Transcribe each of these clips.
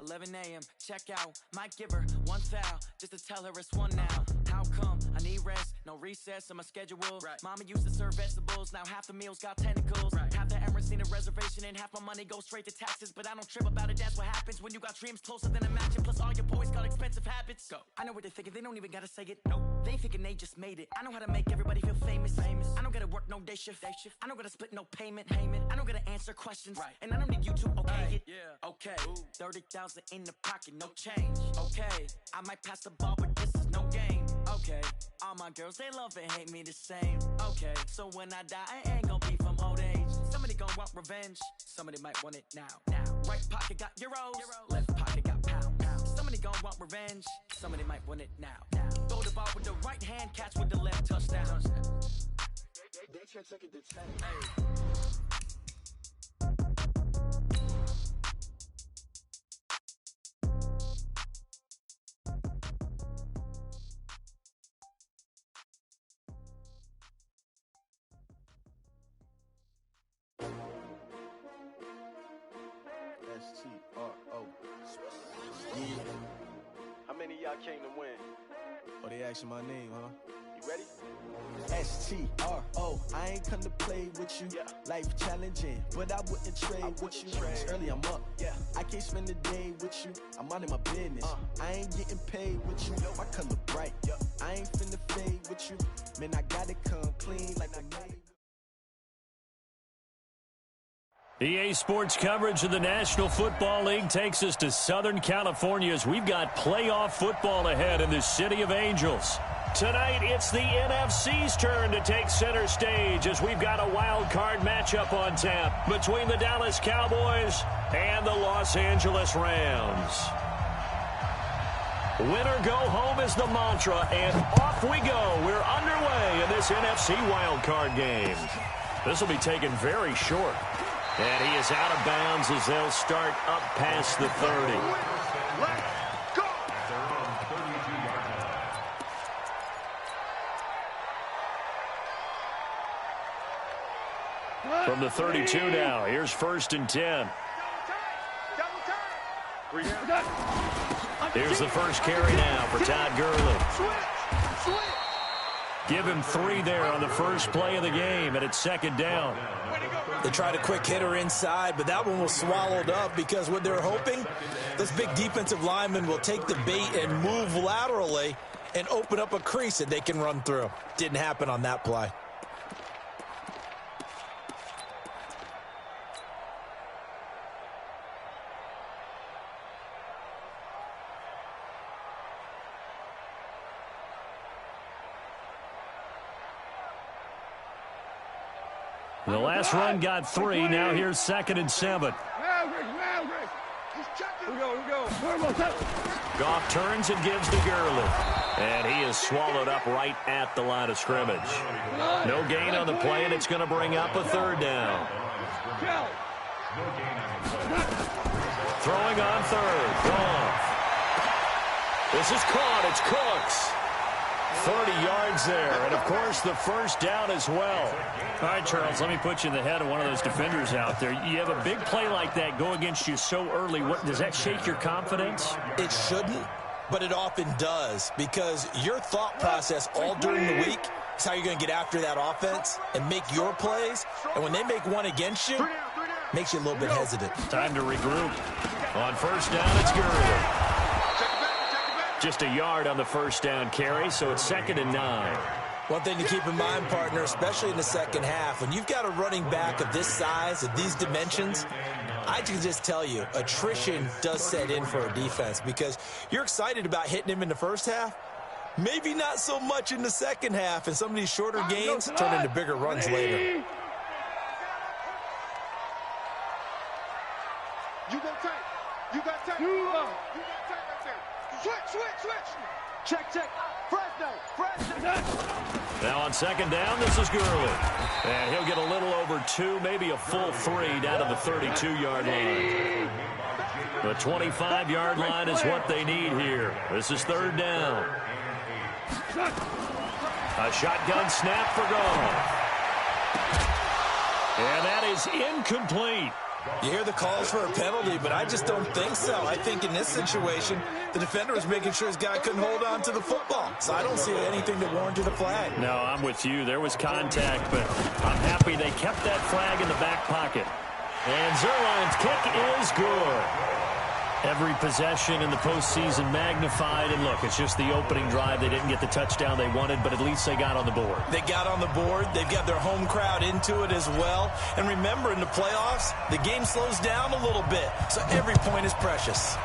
11 a.m. Check out. Might give her one foul just to tell her it's one now. How come? I need rest. No recess in my schedule. Right. Mama used to serve vegetables. Now half the meals got tentacles. Right. Half the Emirates need a reservation and half my money goes straight to taxes. But I don't trip about it. That's what happens when you got dreams closer than a mansion. Plus all your boys got expensive habits. Go. I know what they're thinking. They don't even gotta say it. Nope. They ain't thinking they just made it. I know how to make everybody feel famous. I don't gotta work no day shift. I don't gotta split no payment. I don't gotta answer questions. Right. And I don't need you to okay it. Yeah. Okay. 30,000 in the pocket, no change. Okay. I might pass the ball, but this is no game. Okay. All my girls, they love and hate me the same. Okay. So when I die, I ain't gonna be from old age. Somebody gon' want revenge. Somebody might want it now. Right pocket got euros. Left pocket got pounds. Somebody gon' want revenge. Somebody might want it now. Throw the ball with the right hand, catch with the left, touchdown. They can't take it to 10. Hey. S-T-R-O. Yeah. How many of y'all came to win? Oh, they asking my name, huh? You ready? S-T-R-O. I ain't come to play with you. Yeah. Life challenging, but I wouldn't trade with you. It's early, I'm up. Yeah. I can't spend the day with you. I'm minding my business. I ain't getting paid with you. My color bright. Yeah. I ain't finna fade with you. Man, I gotta come clean like a maid. EA Sports coverage of the National Football League takes us to Southern California as we've got playoff football ahead in the City of Angels. Tonight, it's the NFC's turn to take center stage as we've got a wild card matchup on tap between the Dallas Cowboys and the Los Angeles Rams. Win or go home is the mantra, and off we go. We're underway in this NFC wild card game. This will be taken very short. And he is out of bounds as they'll start up past the 30. Let's go! From the 32 now, here's 1st and 10. Here's the first carry now for Todd Gurley. Give him 3 there on the first play of the game, and it's 2nd down. They tried a quick hitter inside, but that one was swallowed up because what they're hoping, this big defensive lineman will take the bait and move laterally and open up a crease that they can run through. Didn't happen on that play. The last run got 3. Now here's 2nd and 7. Goff turns and gives to Gurley. And he is swallowed up right at the line of scrimmage. No gain on the play, and it's going to bring up a 3rd down. Throwing on 3rd. Goff. This is caught. It's Cooks. 30 yards there, and of course the first down as well. All right, Charles, let me put you in the head of one of those defenders out there. You have a big play like that go against you so early. Does that shake your confidence? It shouldn't, but it often does, because your thought process all during the week is how you're going to get after that offense and make your plays. And when they make one against you, makes you a little bit hesitant. Time to regroup. On 1st down, it's Gurley. Just a yard on the first down carry, so it's 2nd and 9. One thing to keep in mind, partner, especially in the second half, when you've got a running back of this size, of these dimensions, I can just tell you, attrition does set in for a defense because you're excited about hitting him in the first half, maybe not so much in the second half, and some of these shorter gains turn into bigger runs later. You go tight. You got tight. You got tight right there. Switch. Check. Fresno. Now on 2nd down, this is Gurley. And he'll get a little over 2, maybe a full 3 down to the 32-yard line. The 25-yard line is what they need here. This is 3rd down. A shotgun snap for Goff. And that is incomplete. You hear the calls for a penalty, but I just don't think so. I think in this situation, the defender was making sure his guy couldn't hold on to the football. So I don't see anything that warranted a flag. No, I'm with you. There was contact, but I'm happy they kept that flag in the back pocket. And Zuerlein's kick is good. Every possession in the postseason magnified. And look, it's just the opening drive. They didn't get the touchdown they wanted, but at least they got on the board. They got on the board. They've got their home crowd into it as well. And remember, in the playoffs, the game slows down a little bit. So every point is precious.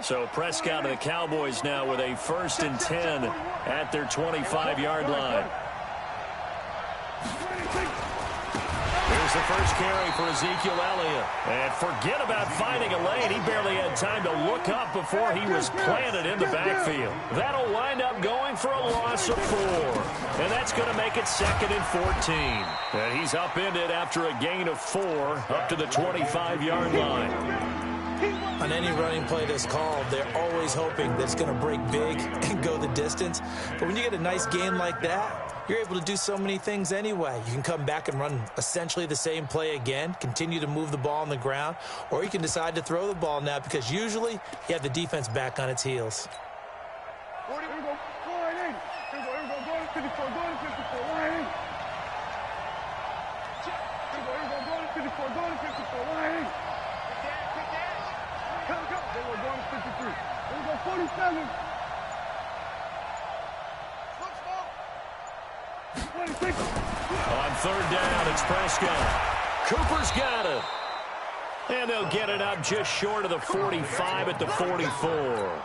So Prescott and the Cowboys now with a 1st and 10 at their 25-yard line. Here's the first carry for Ezekiel Elliott. And forget about finding a lane. He barely had time to look up before he was planted in the backfield. That'll wind up going for a loss of 4. And that's going to make it 2nd and 14. And he's upended after a gain of 4 up to the 25-yard line. On any running play that's called, they're always hoping that it's going to break big and go the distance. But when you get a nice game like that, you're able to do so many things anyway. You can come back and run essentially the same play again, continue to move the ball on the ground, or you can decide to throw the ball now because usually you have the defense back on its heels. On 3rd down, it's Prescott. Cooper's got it. And they'll get it up just short of the 45 at the 44.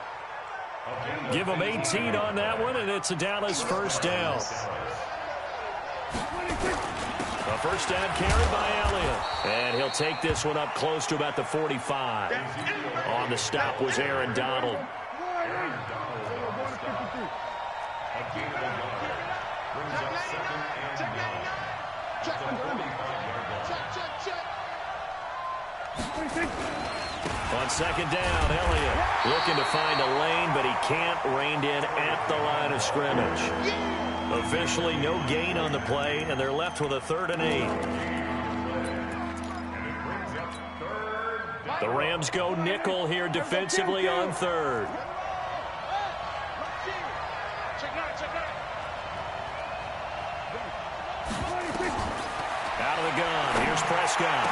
Give them 18 on that one, and it's a Dallas 1st down. A 1st down carry by Elliott. And he'll take this one up close to about the 45. On the stop was Aaron Donald. On 2nd down, Elliott looking to find a lane, but he can't. Reined in at the line of scrimmage. Officially no gain on the play, and they're left with a 3rd and 8. The Rams go nickel here defensively on 3rd. Out of the gun, here's Prescott.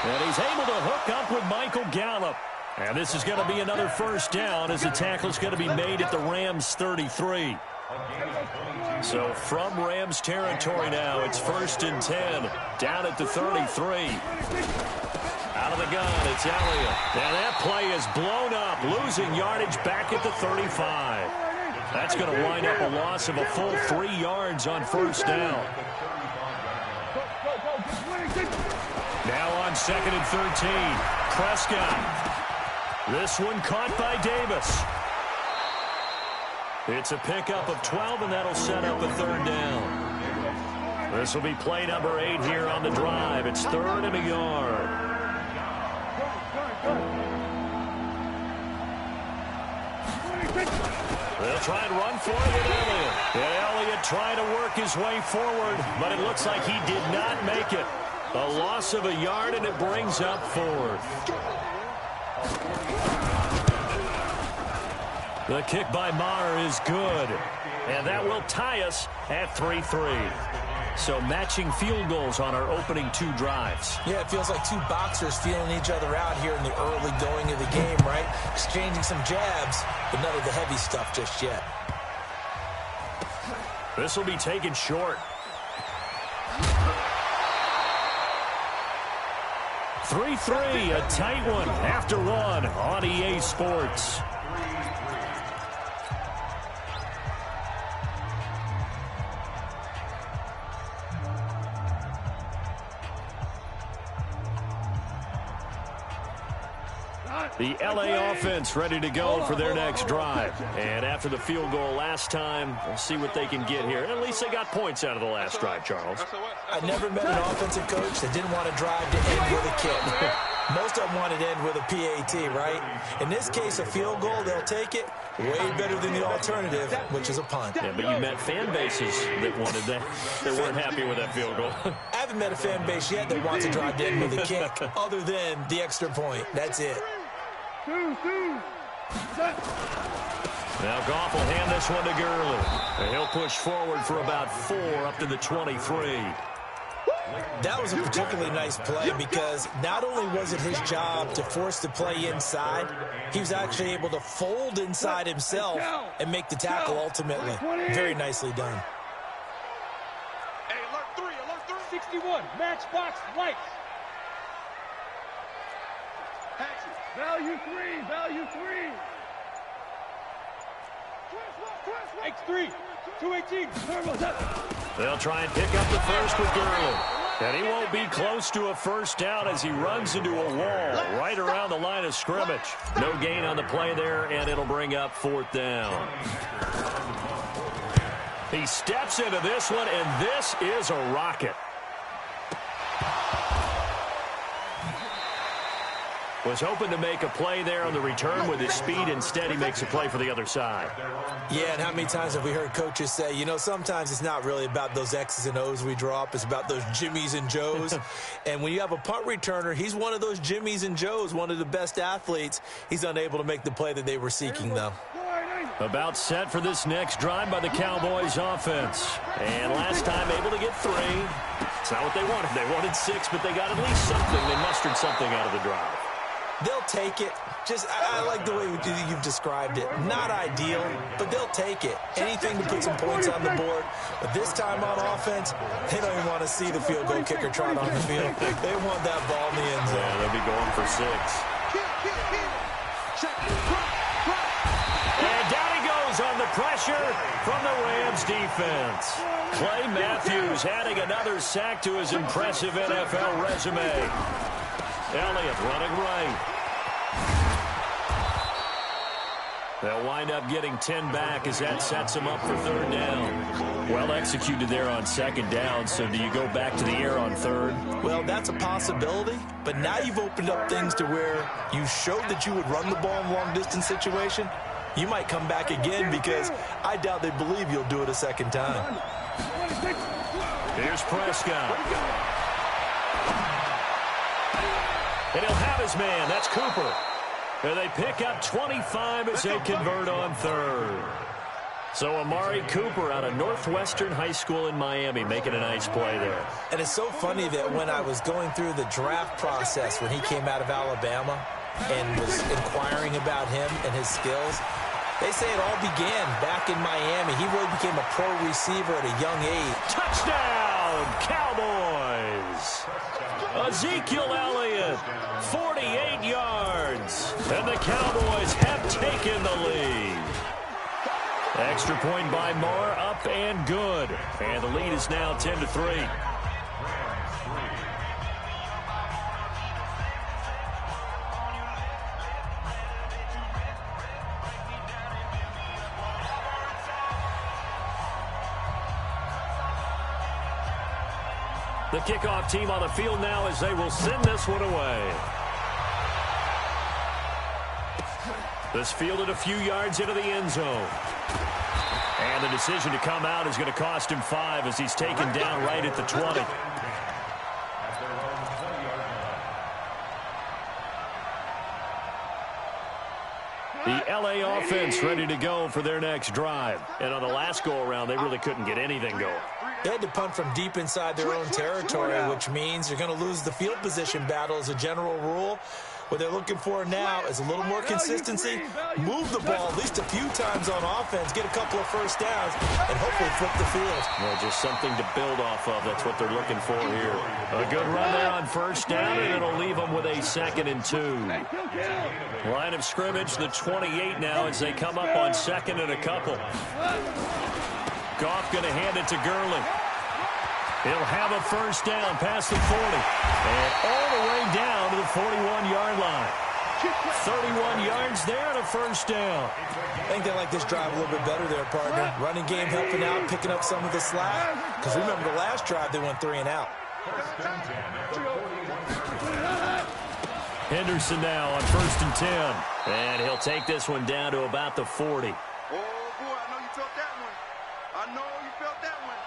And he's able to hook up with Michael Gallup. And this is going to be another 1st down as the tackle is going to be made at the Rams 33. So from Rams territory now, it's 1st and 10 down at the 33. Out of the gun, it's Elliott. And that play is blown up, losing yardage back at the 35. That's going to wind up a loss of a full 3 yards on 1st down. Now on 2nd and 13, Prescott. This one caught by Davis. It's a pickup of 12, and that'll set up a 3rd down. This will be play number 8 here on the drive. It's 3rd and a yard. They'll try and run for it with Elliott. And Elliott trying to work his way forward, but it looks like he did not make it. A loss of a yard, and it brings up 4th. The kick by Maher is good. And that will tie us at 3-3. So matching field goals on our opening 2 drives. Yeah, it feels like 2 boxers feeling each other out here in the early going of the game, right? Exchanging some jabs, but none of the heavy stuff just yet. This will be taken short. 3-3, a tight one after 1 on EA Sports. The LA offense ready to go for their next drive. And after the field goal last time, we'll see what they can get here. At least they got points out of the last drive, Charles. I never met an offensive coach that didn't want to drive to end with a kick. Most of them wanted to end with a PAT, right? In this case, a field goal, they'll take it. Way better than the alternative, which is a punt. Yeah, but you met fan bases that wanted that. They weren't happy with that field goal. I haven't met a fan base yet that wants to drive to end with a kick, other than the extra point. That's it. Now Goff will hand this one to Gurley. And he'll push forward for about 4 up to the 23. That was a particularly nice play because not only was it his job to force the play inside, he was actually able to fold inside himself and make the tackle ultimately. Very nicely done. Hey, alert 3, 61, matchbox lights. Value 3. X3, 218. They'll try and pick up the first with Gurley. And he won't be close to a first down as he runs into a wall right around the line of scrimmage. No gain on the play there, and it'll bring up 4th down. He steps into this one, and this is a rocket. Was hoping to make a play there on the return with his speed. Instead, he makes a play for the other side. Yeah, and how many times have we heard coaches say, you know, sometimes it's not really about those X's and O's we drop. It's about those Jimmies and Joes. And when you have a punt returner, he's one of those Jimmies and Joes, one of the best athletes. He's unable to make the play that they were seeking, though. About set for this next drive by the Cowboys offense. And last time able to get 3. It's not what they wanted. They wanted 6, but they got at least something. They mustered something out of the drive. They'll take it. Just, I like the way you've described it. Not ideal, but they'll take it. Anything to put some points on the board. But this time on offense, they don't even want to see the field goal kicker trot on the field. They want that ball in the end zone. Yeah, they'll be going for 6. And down he goes on the pressure from the Rams defense. Clay Matthews adding another sack to his impressive NFL resume. Elliott running right. They'll wind up getting 10 back as that sets them up for 3rd down. Well executed there on 2nd down, so do you go back to the air on 3rd? Well, that's a possibility, but now you've opened up things to where you showed that you would run the ball in long-distance situation. You might come back again because I doubt they believe you'll do it a 2nd time. Here's Prescott. And he'll have his man. That's Cooper. And they pick up 25 as they convert on 3rd. So Amari Cooper out of Northwestern High School in Miami making a nice play there. And it's so funny that when I was going through the draft process when he came out of Alabama and was inquiring about him and his skills, they say it all began back in Miami. He really became a pro receiver at a young age. Touchdown, Cowboys! Ezekiel Elliott, 48 yards. And the Cowboys have taken the lead. Extra point by Moore, up and good. And the lead is now 10-3. The kickoff team on the field now as they will send this one away. This fielded a few yards into the end zone. And the decision to come out is going to cost him 5 as he's taken down right at the 20. The LA offense ready to go for their next drive. And on the last go-around, they really couldn't get anything going. They had to punt from deep inside their own territory, which means you're going to lose the field position battle as a general rule. What they're looking for now is a little more consistency, move the ball at least a few times on offense, get a couple of first downs, and hopefully flip the field. Well, just something to build off of. That's what they're looking for here. A good run there on first down, and it'll leave them with a 2nd and 2. Line of scrimmage, the 28 now as they come up on 2nd and a couple. Goff going to hand it to Gurley. He'll have a first down past the 40. And all the way down to the 41-yard line. 31 yards there and a first down. I think they like this drive a little bit better there, partner. Running game helping out, picking up some of the slack. Because remember, the last drive, they went 3 and out. Henderson now on 1st and 10. And he'll take this one down to about the 40. Oh, boy, I know you felt that one. I know you felt that one.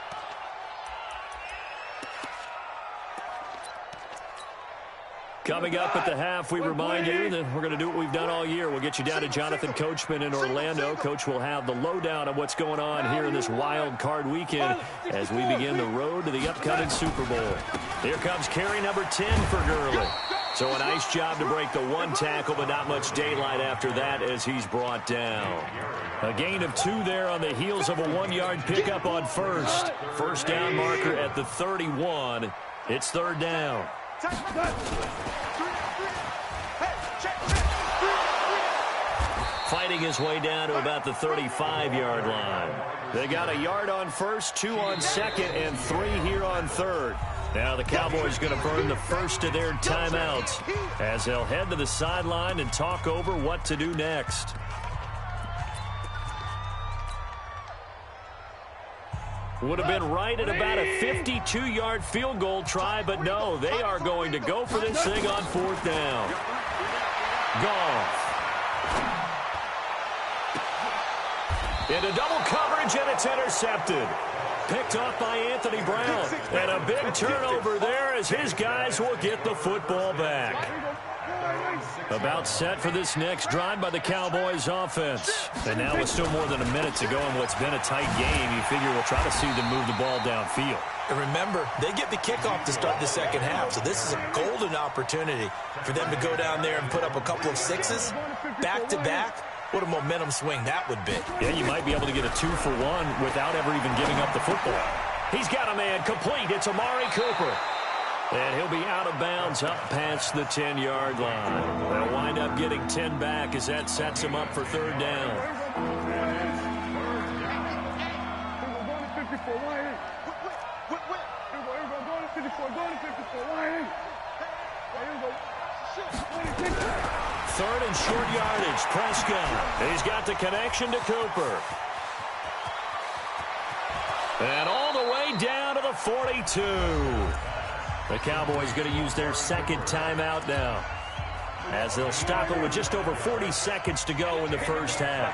Coming up at the half, we remind you that we're going to do what we've done all year. We'll get you down to Jonathan Coachman in Orlando. Coach will have the lowdown on what's going on here in this wild card weekend as we begin the road to the upcoming Super Bowl. Here comes carry number 10 for Gurley. So a nice job to break the 1 tackle, but not much daylight after that as he's brought down. A gain of 2 there on the heels of a 1-yard pickup on first. First down marker at the 31. It's 3rd down. Fighting his way down to about the 35-yard line. They got a yard on first, 2 on second, and 3 here on third. Now the Cowboys going to burn the first of their timeouts as they'll head to the sideline and talk over what to do next. Would have been right at about a 52-yard field goal try, but no, they are going to go for this thing on 4th down. Goff. Into double coverage, and it's intercepted. Picked off by Anthony Brown. And a big turnover there as his guys will get the football back. About set for this next drive by the Cowboys offense. And now with still more than a minute to go in what's been a tight game, you figure we'll try to see them move the ball downfield. And remember, they get the kickoff to start the second half, so this is a golden opportunity for them to go down there and put up a couple of 6s back-to-back. What a momentum swing that would be. Yeah, you might be able to get a 2-for-1 without ever even giving up the football. He's got a man complete. It's Amari Cooper. And he'll be out of bounds up past the 10-yard line. They'll wind up getting 10 back as that sets him up for 3rd down. Third and short yardage. Prescott. He's got the connection to Cooper. And all the way down to the 42. The Cowboys going to use their 2nd timeout now, as they'll stop it with just over 40 seconds to go in the first half.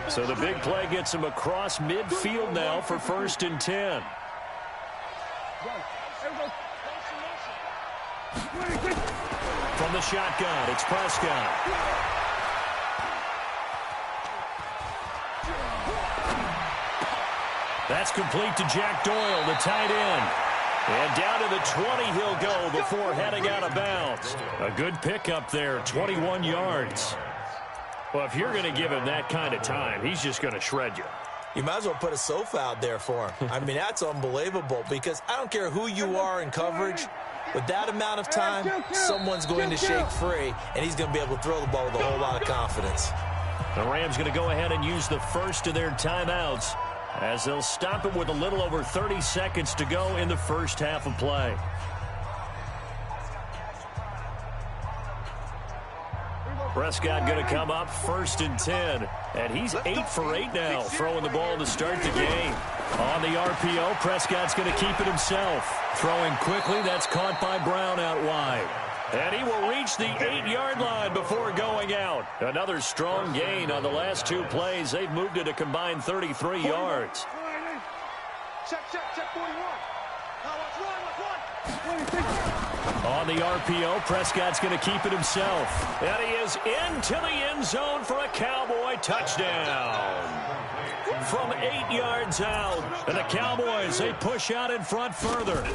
So the big play gets them across midfield now for 1st and 10. From the shotgun, it's Prescott. That's complete to Jack Doyle, the tight end. And down to the 20 he'll go before heading out of bounds. A good pickup there, 21 yards. Well, if you're going to give him that kind of time, he's just going to shred you. You might as well put a sofa out there for him. I mean, that's unbelievable because I don't care who you are in coverage. With that amount of time, someone's going to shake free, and he's going to be able to throw the ball with a whole lot of confidence. The Rams going to go ahead and use the first of their timeouts as they'll stop it with a little over 30 seconds to go in the first half of play. Prescott going to come up 1st and 10. And he's 8 for 8 now, throwing the ball to start the game. On the RPO, Prescott's going to keep it himself. Throwing quickly, that's caught by Brown out wide. And he will reach the 8-yard line before going out. Another strong gain on the last 2 plays. They've moved it a combined 33 yards. Check 41. On the RPO, Prescott's going to keep it himself. And he is into the end zone for a Cowboy touchdown. From 8 yards out. And the Cowboys, they push out in front further.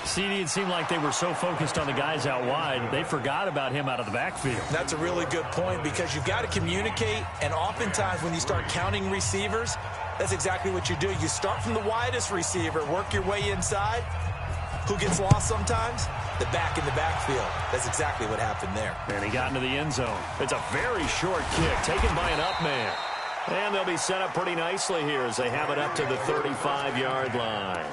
CD, it seemed like they were so focused on the guys out wide, they forgot about him out of the backfield. That's a really good point because you've got to communicate, and oftentimes when you start counting receivers, that's exactly what you do. You start from the widest receiver, work your way inside. Who gets lost sometimes? The back in the backfield. That's exactly what happened there. And he got into the end zone. It's a very short kick taken by an up man. And they'll be set up pretty nicely here as they have it up to the 35-yard line.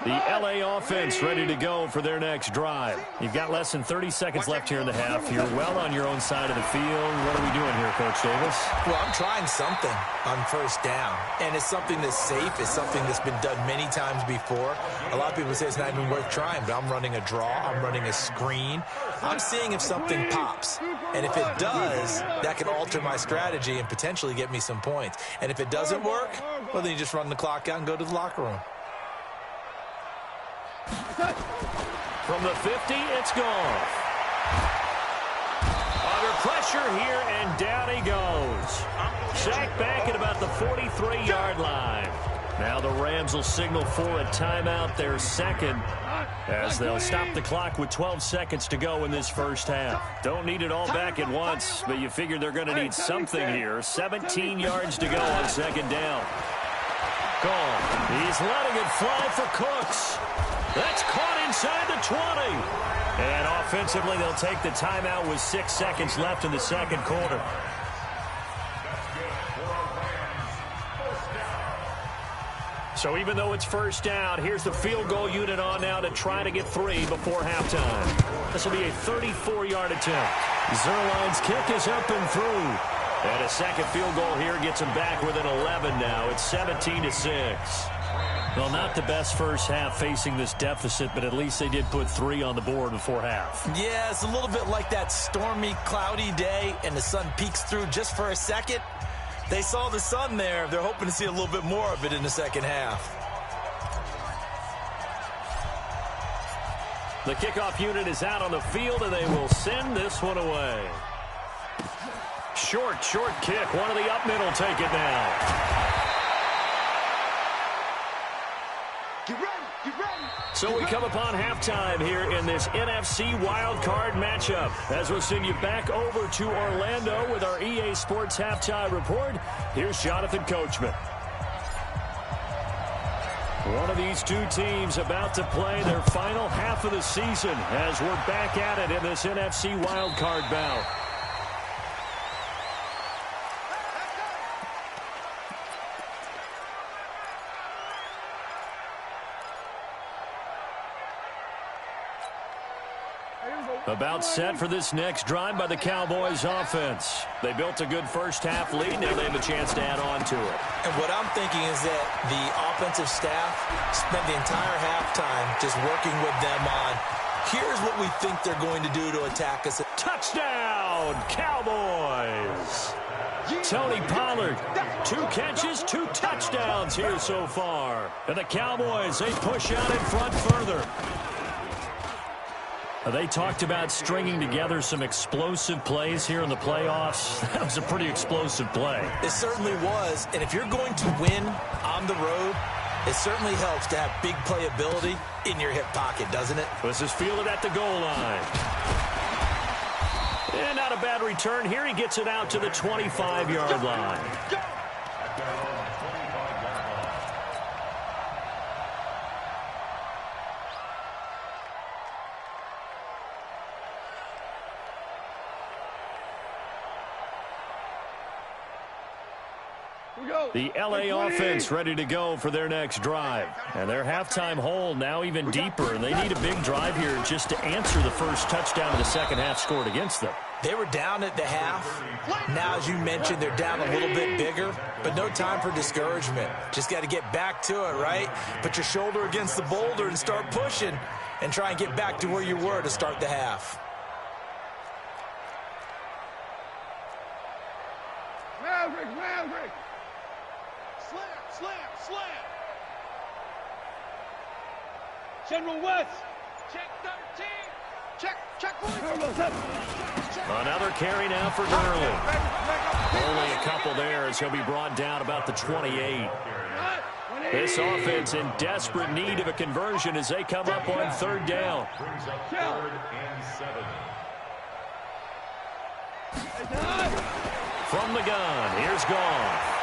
The LA offense ready to go for their next drive. You've got less than 30 seconds left here in the half. You're well on your own side of the field. What are we doing here, Coach Davis? Well, I'm trying something on first down, and it's something that's safe. It's something that's been done many times before. A lot of people say it's not even worth trying, but I'm running a draw. I'm running a screen. I'm seeing if something pops, and if it does, that can alter my strategy and potentially get me some points. And if it doesn't work, well, then you just run the clock out and go to the locker room. From the 50, it's gone. Under pressure here, and down he goes. Sacked back at about the 43-yard line. Now the Rams will signal for a timeout, their second, as they'll stop the clock with 12 seconds to go in this first half. Don't need it all back at once, but you figure they're going to need something here. 17 yards to go on second down. Gone. He's letting it fly for Cooks. That's caught inside the 20. And offensively, they'll take the timeout with 6 seconds left in the second quarter. So even though it's first down, here's the field goal unit on now to try to get 3 before halftime. This will be a 34-yard attempt. Zerline's kick is up and through. And a second field goal here gets them back within 11 now. It's 17-6. Well, not the best first half facing this deficit, but at least they did put 3 on the board before half. Yeah, it's a little bit like that stormy, cloudy day, and the sun peeks through just for a second. They saw the sun there. They're hoping to see a little bit more of it in the second half. The kickoff unit is out on the field, and they will send this one away. Short kick. One of the up middle take it now. So we come upon halftime here in this NFC wildcard matchup. As we'll send you back over to Orlando with our EA Sports Halftime Report, here's Jonathan Coachman. One of these two teams about to play their final half of the season as we're back at it in this NFC wildcard bout. About set for this next drive by the Cowboys offense. They built a good first half lead. Now they have a chance to add on to it. And what I'm thinking is that the offensive staff spent the entire halftime just working with them on, here's what we think they're going to do to attack us. Touchdown, Cowboys! Tony Pollard, 2 catches, 2 touchdowns here so far. And the Cowboys, they push out in front further. They talked about stringing together some explosive plays here in the playoffs. That was a pretty explosive play. It certainly was. And if you're going to win on the road, it certainly helps to have big playability in your hip pocket, doesn't it? This is fielded at the goal line. And not a bad return here. He gets it out to the 25-yard line. The LA offense ready to go for their next drive. And their halftime hole now even deeper. And they need a big drive here just to answer the first touchdown of the second half scored against them. They were down at the half. Now, as you mentioned, they're down a little bit bigger. But no time for discouragement. Just got to get back to it, right? Put your shoulder against the boulder and start pushing. And try and get back to where you were to start the half. Maverick. Slam. General West. Check 13. Check 1. Another carry now for Gurley. Only a couple there as he'll be brought down about the 28. This offense in desperate need of a conversion as they come up on third down. From the gun, here's Goff.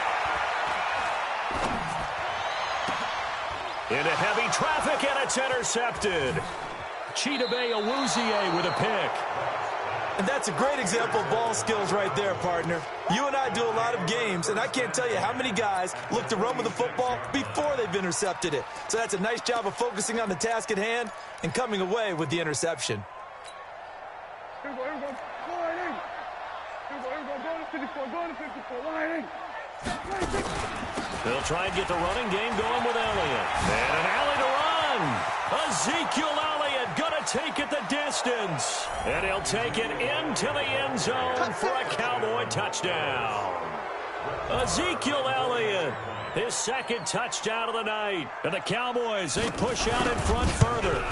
Into heavy traffic, and it's intercepted. Chidobe Awuzie with a pick. And that's a great example of ball skills right there, partner. You and I do a lot of games, and I can't tell you how many guys look to run with the football before they've intercepted it. So that's a nice job of focusing on the task at hand and coming away with the interception. Here we go. Go right in. Here we go. Go to 54. Go to 54. Line in. They'll try and get the running game going with Elliott. And an alley to run. Ezekiel Elliott going to take it the distance. And he'll take it into the end zone for a Cowboy touchdown. Ezekiel Elliott, his second touchdown of the night. And the Cowboys, they push out in front further.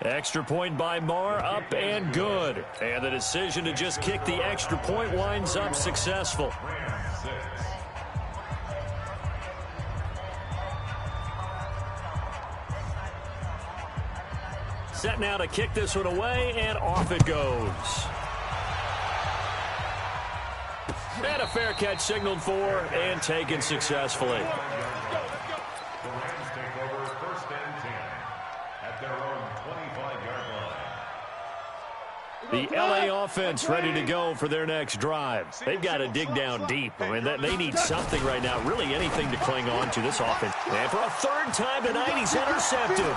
Extra point by Marr, up and good. And the decision to just kick the extra point winds up successful. Set now to kick this one away, and off it goes. And a fair catch signaled for and taken successfully. The LA offense ready to go for their next drive. They've got to dig down deep. I mean, they need something right now, really anything to cling on to this offense. And for a third time tonight, he's intercepted.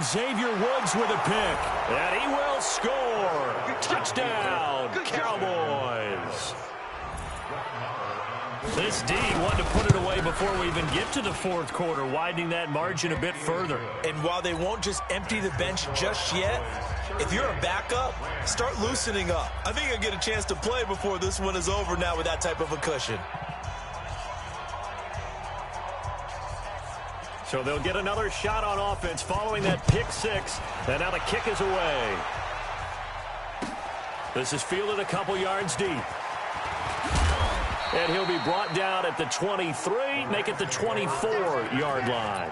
Xavier Woods with a pick, and he will score. Touchdown, Cowboys. This D wanted to put it away before we even get to the fourth quarter, widening that margin a bit further. And while they won't just empty the bench just yet, if you're a backup, start loosening up. I think you'll get a chance to play before this one is over now with that type of a cushion. So they'll get another shot on offense following that pick six. And now the kick is away. This is fielded a couple yards deep. And he'll be brought down at the 23, make it the 24-yard line.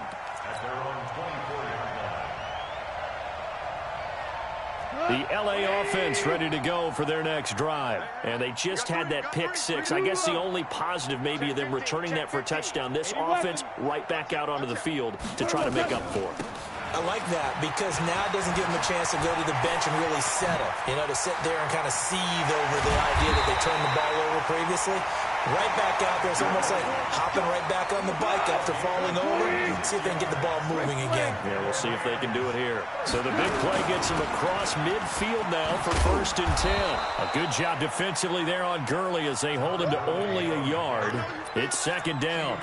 The LA offense ready to go for their next drive. And they just had that pick six. I guess the only positive maybe of them returning that for a touchdown. This offense right back out onto the field to try to make up for it. I like that because now it doesn't give them a chance to go to the bench and really settle. You know, to sit there and kind of seethe over the idea that they turned the ball over previously. Right back out there. It's almost like hopping right back on the bike after falling over. See if they can get the ball moving again. Yeah, we'll see if they can do it here. So the big play gets him across midfield now for 1st and 10. A good job defensively there on Gurley as they hold him to only a yard. It's 2nd down.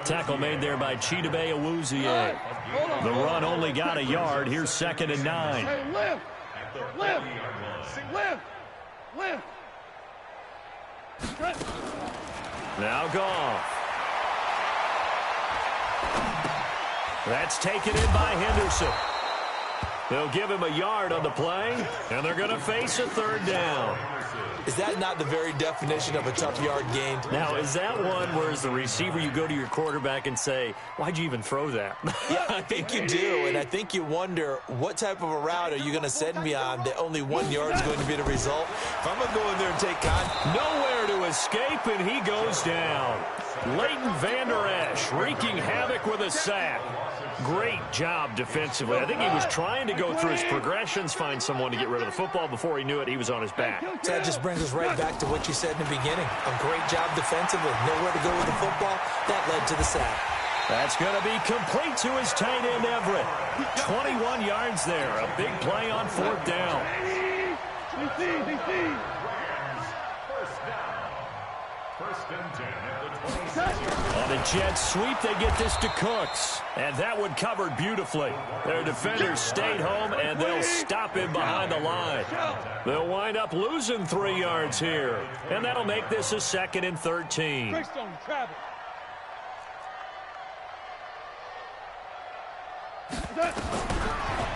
Tackle made there by Chidobe Awuzie. The run only got a yard. Here's 2nd and 9. Hey, lift! Lift! Lift! Lift! Now Goff. That's taken in by Henderson. They'll give him a yard on the play, and they're going to face a 3rd down. Is that not the very definition of a tough yard gained? Now, is that one where as the receiver you go to your quarterback and say, why'd you even throw that? Yeah, I think you do, and I think you wonder what type of a route are you going to send me on that only 1 yard is going to be the result? If I'm going to go in there and take nowhere to escape, and he goes down. Leighton Vander Esch wreaking havoc with a sack. Great job defensively. I think he was trying to go through his progressions, find someone to get rid of the football. Before he knew it, he was on his back. So that just brings us right back to what you said in the beginning. A great job defensively. Nowhere to go with the football. That led to the sack. That's going to be complete to his tight end, Everett. 21 yards there. A big play on 4th down. On a jet sweep, they get this to Cooks. And that one covered beautifully. Their defenders stayed home, and they'll stop him behind the line. They'll wind up losing 3 yards here. And that'll make this a 2nd and 13.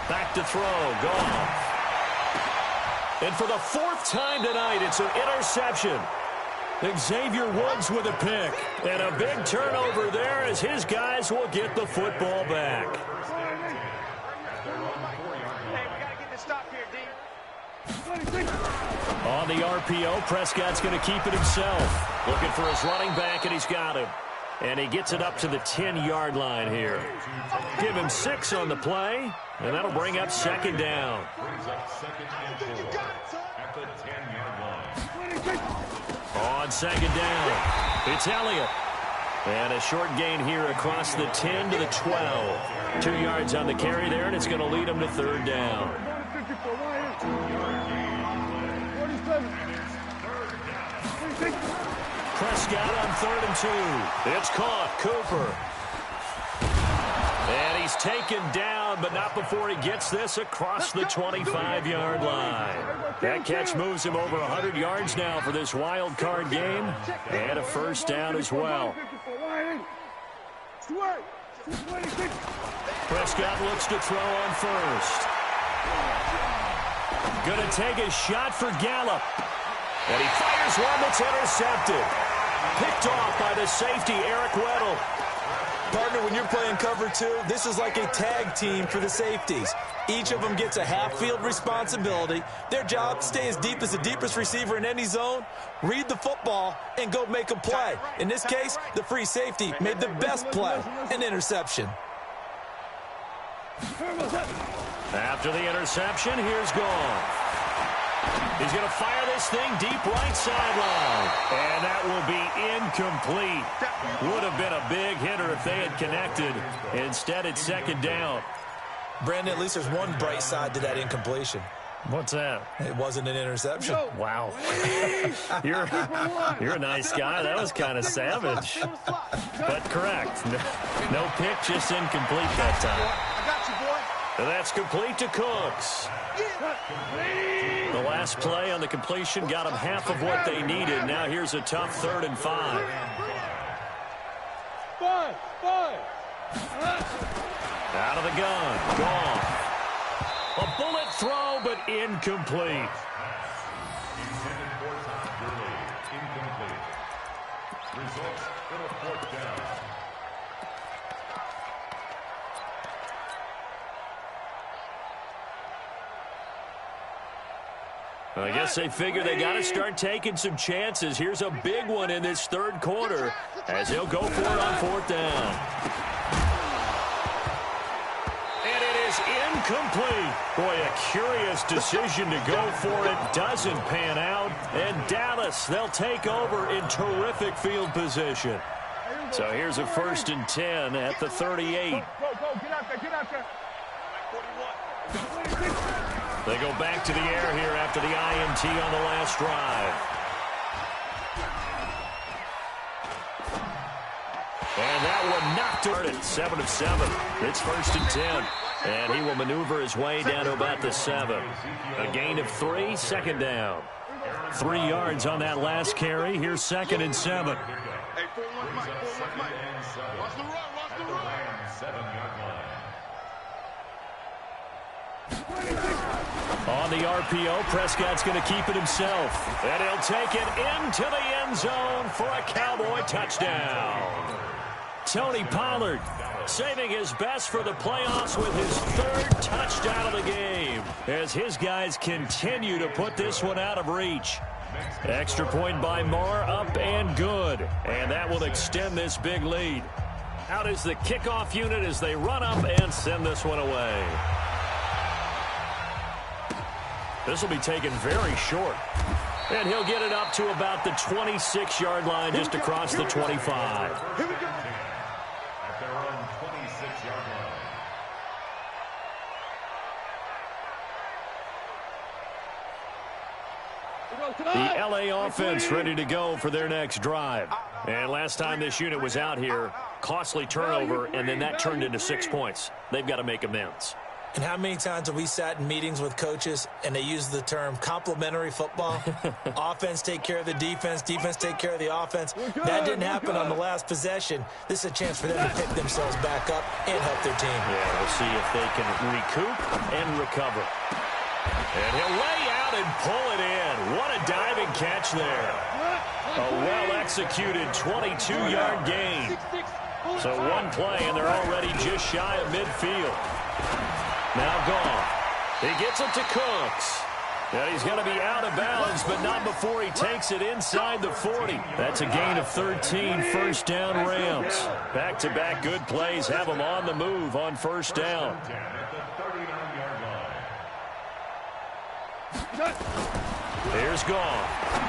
Back to throw. Goff. And for the 4th time tonight, it's an interception. Xavier Woods with a pick. And a big turnover there as his guys will get the football back. On the RPO, Prescott's going to keep it himself. Looking for his running back, and he's got him. And he gets it up to the 10-yard line here. Give him 6 on the play, and that'll bring up second down. On second down, it's Elliott. And a short gain here across the 10 to the 12. 2 yards on the carry there, and it's going to lead him to third down. Prescott on 3rd and 2. It's caught. Cooper. And he's taken down, but not before he gets this across the 25-yard line. That catch moves him over 100 yards now for this wild card game, and a first down as well. Prescott looks to throw on first. Going to take a shot for Gallup. And he fires one that's intercepted. Picked off by the safety, Eric Weddle. Partner, when you're playing cover 2, this is like a tag team for the safeties. Each of them gets a half-field responsibility. Their job, stay as deep as the deepest receiver in any zone, read the football, and go make a play. In this case, the free safety made the best play, an interception. After the interception, here's Goff. He's going to fire this thing deep right sideline. And that will be incomplete. Would have been a big hitter if they had connected. Instead, it's second down. Brandon, at least there's one bright side to that incompletion. What's that? It wasn't an interception. Wow. You're a nice guy. That was kind of savage. But correct. No pick, just incomplete that time. I got you, boy. And that's complete to Cooks. The last play on the completion got them half of what they needed. Now here's a tough 3rd and 5. Out of the gun. Goff. A bullet throw, but incomplete. Results in a 4th down. I guess they figure they got to start taking some chances. Here's a big one in this 3rd quarter as he'll go for it on 4th down. And it is incomplete. Boy, a curious decision to go for it. Doesn't pan out. And Dallas, they'll take over in terrific field position. So here's a 1st and 10 at the 38. Go, get out there. 41. They go back to the air here after the INT on the last drive. And that one knocked her at 7 of 7. It's 1st and 10. And he will maneuver his way down to about the 7. A gain of 3, second down. 3 yards on that last carry. Here's 2nd and 7. Hey, 4-1 Mike. Watch the run. 7-yard line. On the RPO, Prescott's going to keep it himself. And he'll take it into the end zone for a Cowboy touchdown. Tony Pollard saving his best for the playoffs with his 3rd touchdown of the game as his guys continue to put this one out of reach. Extra point by Marr, up and good. And that will extend this big lead. Out is the kickoff unit as they run up and send this one away. This will be taken very short. And he'll get it up to about the 26-yard line, just across the 25. At their own 26-yard line. The L.A. offense ready to go for their next drive. And last time this unit was out here, costly turnover, and then that turned into 6 points. They've got to make amends. And how many times have we sat in meetings with coaches and they use the term complementary football? Offense take care of the defense, defense take care of the offense. That didn't happen on the last possession. This is a chance for them to pick themselves back up and help their team. Yeah, we'll see if they can recoup and recover. And he'll lay out and pull it in. What a diving catch there. A well-executed 22-yard gain. So one play, and they're already just shy of midfield. Now Goff. He gets it to Cooks. And he's going to be out of bounds, but not before he takes it inside the 40. That's a gain of 13, first down Rams. Back-to-back good plays have them on the move on first down. Here's Goff.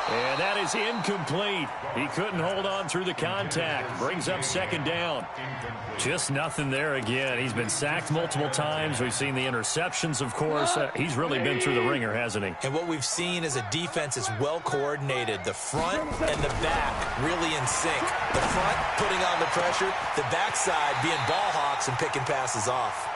And that is incomplete. He couldn't hold on through the contact. Brings up second down. Just nothing there again. He's been sacked multiple times. We've seen the interceptions, of course. He's really been through the ringer, hasn't he? And what we've seen is a defense that's well coordinated. The front and the back really in sync. The front putting on the pressure. The backside being ball hawks and picking passes off.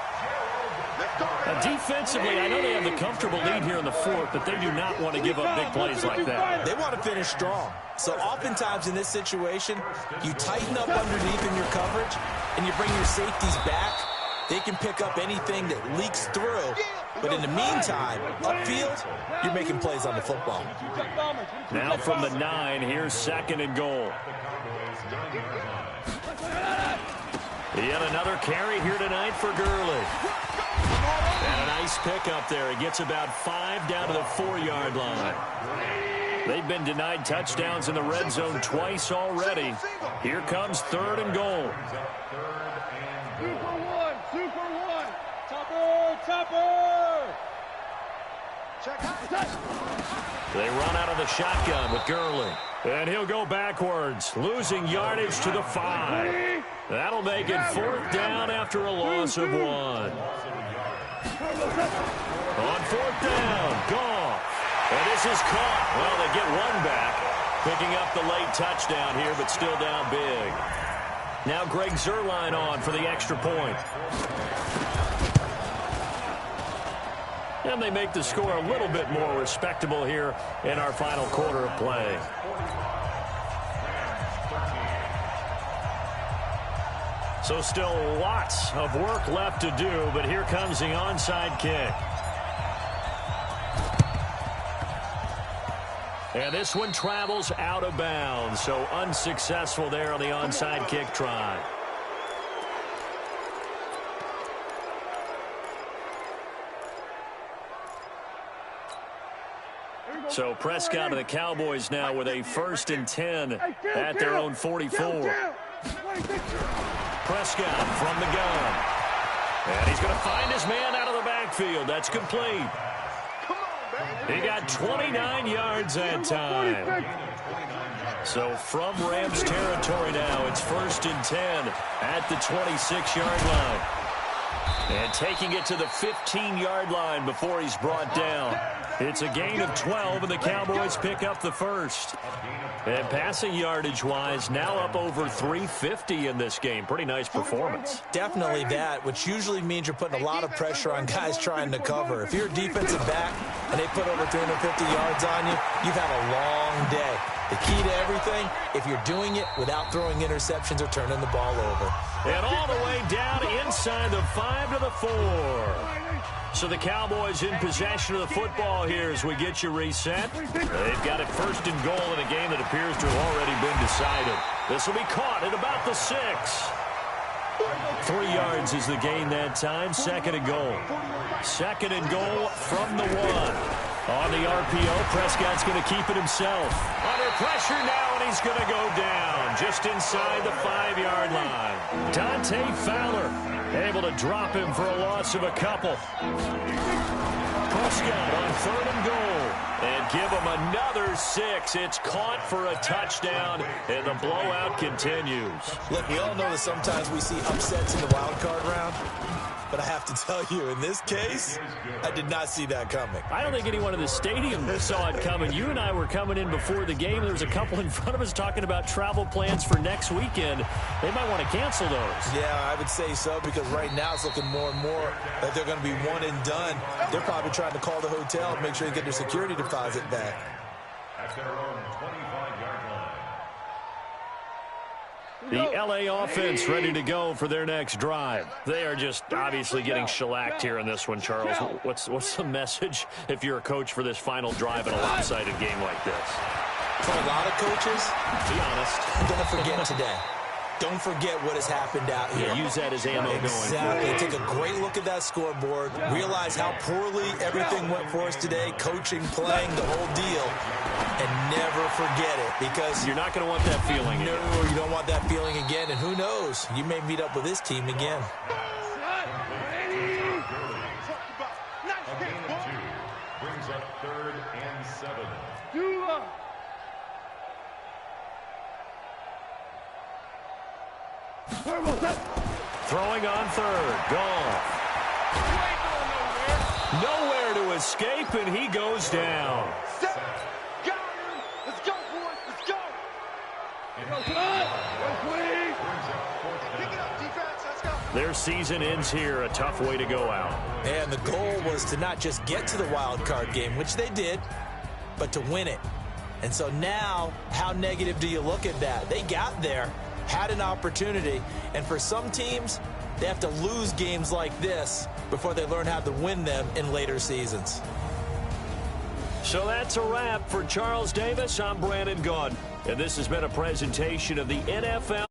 Defensively, I know they have the comfortable lead here in the fourth, but they do not want to give up big plays like that. They want to finish strong. So oftentimes in this situation, you tighten up underneath in your coverage, and you bring your safeties back. They can pick up anything that leaks through. But in the meantime, upfield, you're making plays on the football. Now from the 9, here's second and goal. Yet another carry here tonight for Gurley. And a nice pickup there. He gets about 5 down to the 4-yard line. They've been denied touchdowns in the red zone twice already. Here comes third and goal. Super one. Topper. They run out of the shotgun with Gurley. And he'll go backwards, losing yardage to the 5. That'll make it fourth down after a loss of 1. On fourth down, Goff. And this is caught. Well, they get one back, picking up the late touchdown here, but still down big. Now Greg Zuerlein on for the extra point. And they make the score a little bit more respectable here in our final quarter of play. So still lots of work left to do, but here comes the onside kick. And this one travels out of bounds, so unsuccessful there on the onside kick try. So Prescott and the Cowboys now with a 1st and 10 at their own 44. Prescott from the gun. And he's going to find his man out of the backfield. That's complete. He got 29 yards that time. So from Rams territory now, it's 1st and 10 at the 26-yard line. And taking it to the 15-yard line before he's brought down. It's a gain of 12, and the Cowboys pick up the first. And passing yardage-wise, now up over 350 in this game. Pretty nice performance. Definitely that, which usually means you're putting a lot of pressure on guys trying to cover. If you're a defensive back and they put over 350 yards on you, you've had a long day. The key to everything, if you're doing it without throwing interceptions or turning the ball over. And all the way down inside the 5 to the 4. So the Cowboys in possession of the football here as we get you reset. They've got it 1st and goal in a game that appears to have already been decided. This will be caught at about the 6. 3 yards is the gain that time. 2nd and goal. 2nd and goal from the 1. On the RPO, Prescott's going to keep it himself. Under pressure now, and he's going to go down just inside the 5-yard line. Dante Fowler able to drop him for a loss of a couple. Prescott on 3rd and goal. And give him another 6. It's caught for a touchdown, and the blowout continues. Look, we all know that sometimes we see upsets in the wild card round. But I have to tell you, in this case, I did not see that coming. I don't think anyone in the stadium saw it coming. You and I were coming in before the game. There was a couple in front of us talking about travel plans for next weekend. They might want to cancel those. Yeah, I would say so, because right now it's looking more and more that they're going to be one and done. They're probably trying to call the hotel and make sure they get their security deposit back. At their own 25-yard line. The LA offense ready to go for their next drive. They are just obviously getting shellacked here in this one, Charles. What's the message if you're a coach for this final drive in a lopsided game like this? For a lot of coaches, be honest, I'm going to forget today. don't forget what has happened out here. Yeah, use that as ammo going forward. Exactly. Take a great look at that scoreboard. Realize how poorly everything went for us today, coaching, playing, the whole deal. And never forget it, because you're not going to want that feeling again. No, you don't want that feeling again. And who knows? You may meet up with this team again. A gain of 2 brings up 3rd and 7. Throwing on 3rd. Gone. Nowhere to escape, and he goes down. Let's go, boys. Let's go. Pick it up, defense. Let's go. Their season ends here. A tough way to go out. And the goal was to not just get to the wild card game, which they did, but to win it. And so now, how negative do you look at that? They got there, had an opportunity, and for some teams, they have to lose games like this before they learn how to win them in later seasons. So that's a wrap for Charles Davis. I'm Brandon Gaudin, and this has been a presentation of the NFL